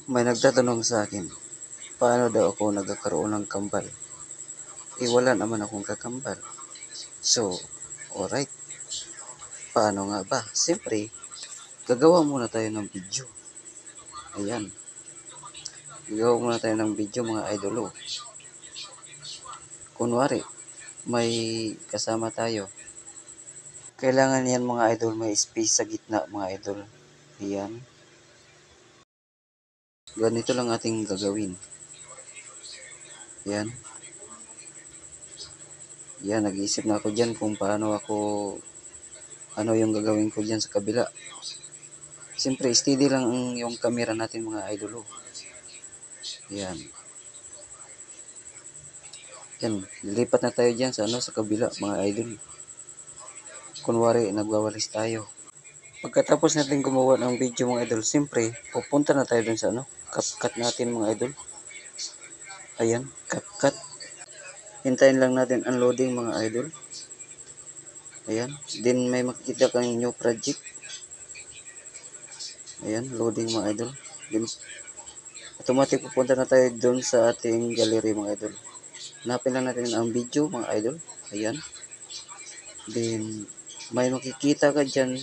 May nagtatanong sa akin, paano daw ako nagkakaroon ng kambal? Wala naman akong kakambal. So, alright, paano nga ba? Siyempre, gagawa muna tayo ng video. Ayan, gagawa muna tayo ng video mga idolo. Kunwari, may kasama tayo. Kailangan yan mga idol, may space sa gitna mga idol. Ayan. Ganito lang ating gagawin. Ayan. Yan, nag-iisip na ako dyan kung paano ano yung gagawin ko dyan sa kabila. Siyempre, steady lang yung camera natin mga idolo. Yan. Yan, lipat na tayo dyan sa kabila mga idol. Kunwari, nagwawalis tayo. Pagkatapos natin gumawa ng video mga idol, siyempre, pupunta na tayo dun sa CapCut natin mga idol. Ayan, CapCut. Hintayin lang natin ang loading mga idol. Ayan, din may makikita kang new project. Ayan, loading mga idol. Then, automatic pupunta na tayo doon sa ating gallery mga idol. Hanapin lang natin ang video mga idol. Ayan. Then, may makikita ka dyan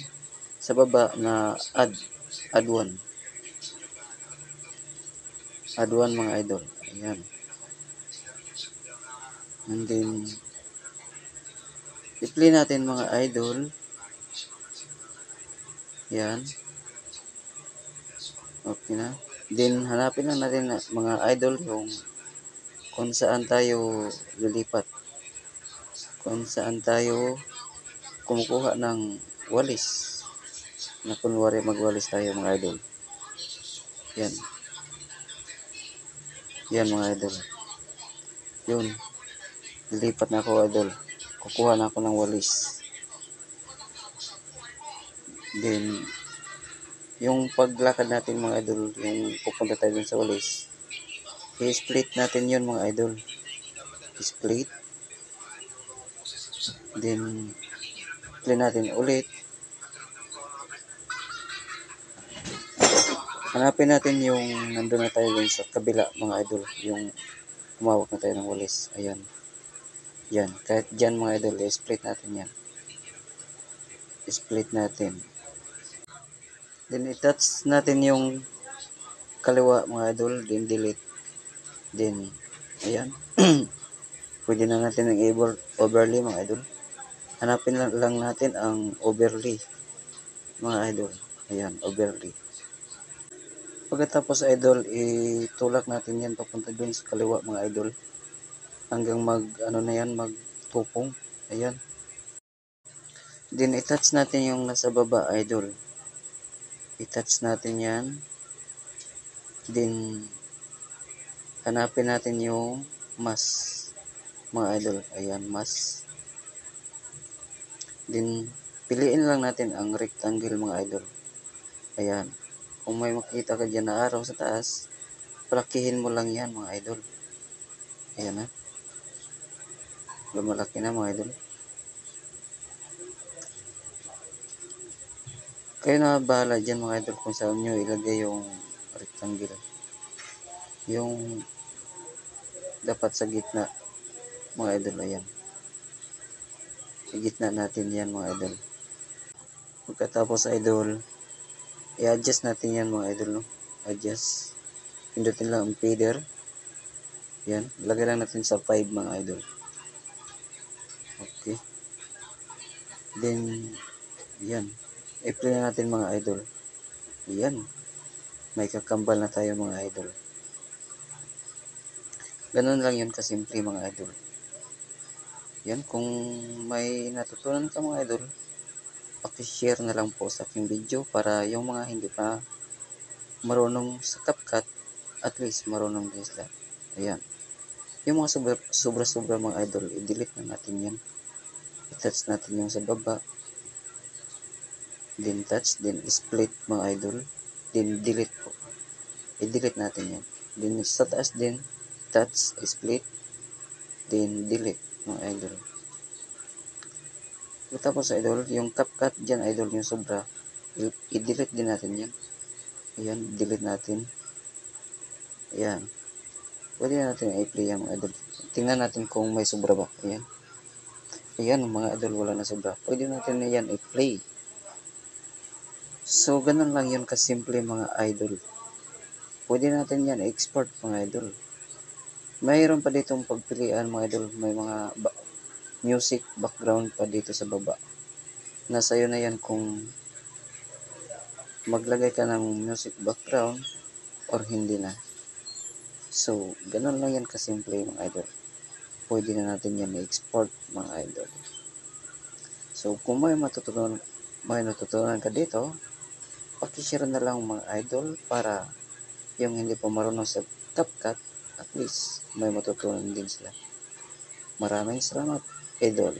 sa baba na add 1. Add 1 mga idol. Ayan. And then, i-play natin mga idol. Ayan. Okay na. Then, hanapin lang natin mga idol yung kung saan tayo lilipat. Kung saan tayo kumukuha ng walis. Na kunwari magwalis tayo mga idol. Yan. Yan mga idol. Yun. Lilipat na ako idol. Kukuha na ako ng walis. Then, yung paglakad natin mga idol, yung pupunta tayo dun sa walis, i-split natin yun mga idol. Split. Then, play natin ulit. Hanapin natin yung nandun na tayo dun sa kabila mga idol, yung humawak na tayo ng walis. Ayan. Yan. Kahit dyan mga idol, i-split natin yan. I-split natin. Then, i-touch natin yung kaliwa mga idol, then delete. Then, ayan. Pwede na natin ng overlay mga idol. Hanapin lang natin ang overlay mga idol. Ayan, overlay. Pagkatapos idol, itulak natin yan papunta dun sa kaliwa mga idol. Hanggang magtupong. Ayan. Then, i-touch natin yung nasa baba idol. I-touch natin yan. Then, hanapin natin yung mask mga idol. Ayan, mask. Then, piliin lang natin ang rectangle mga idol. Ayan. Kung may makita ka dyan na araw sa taas, palakihin mo lang yan mga idol. Ayan na. Lumalaki na mga idol. Kayo na bahala dyan mga idol kung saan nyo ilagay yung rectangle. Yung dapat sa gitna mga idol. Ayan. Sa gitna natin yan mga idol. Pagkatapos idol, i-adjust natin yan mga idol. No? Adjust. Pindutin lang ang fader. Yan. Lagay lang natin sa 5 mga idol. Okay. Then, yan. I-play na natin mga idol. Yan. May kakambal na tayo mga idol. Ganun lang yun kasimple mga idol. Yan. Kung may natutunan ka mga idol, paki-share na lang po sa aking video para yung mga hindi pa marunong sa CapCut, at least marunong din sila. Ayan. Yung mga sobra-sobra mga idol, i-delete na natin yan. I-touch natin yung sa baba. Then touch, then split mga idol. Then delete po. I-delete natin yan. Then sa taas din, touch, split. Then delete mga idol. Tapos idol, yung CapCut dyan idol, yung sobra, i-delete din natin yan. Ayan, delete natin. Ayan. Pwede na natin i-play yan mga idol. Tingnan natin kung may sobra ba. Ayan. Ayan mga idol, wala na sobra. Pwede natin na yan i-play. So, ganun lang yun kasimple mga idol. Pwede natin yan i-export mga idol. Mayroon pa ditong pagpilian mga idol. May mga music background pa dito sa baba. Nasa iyo na yan kung maglagay ka ng music background or hindi na. So, ganun lang yan kasimple mga idol. Pwede na natin yan i-export mga idol. So, kung may natutunan ka dito, pakishare na lang mga idol para yung hindi pa marunong sa CapCut, at least may matutunan din sila. Maraming salamat, idol.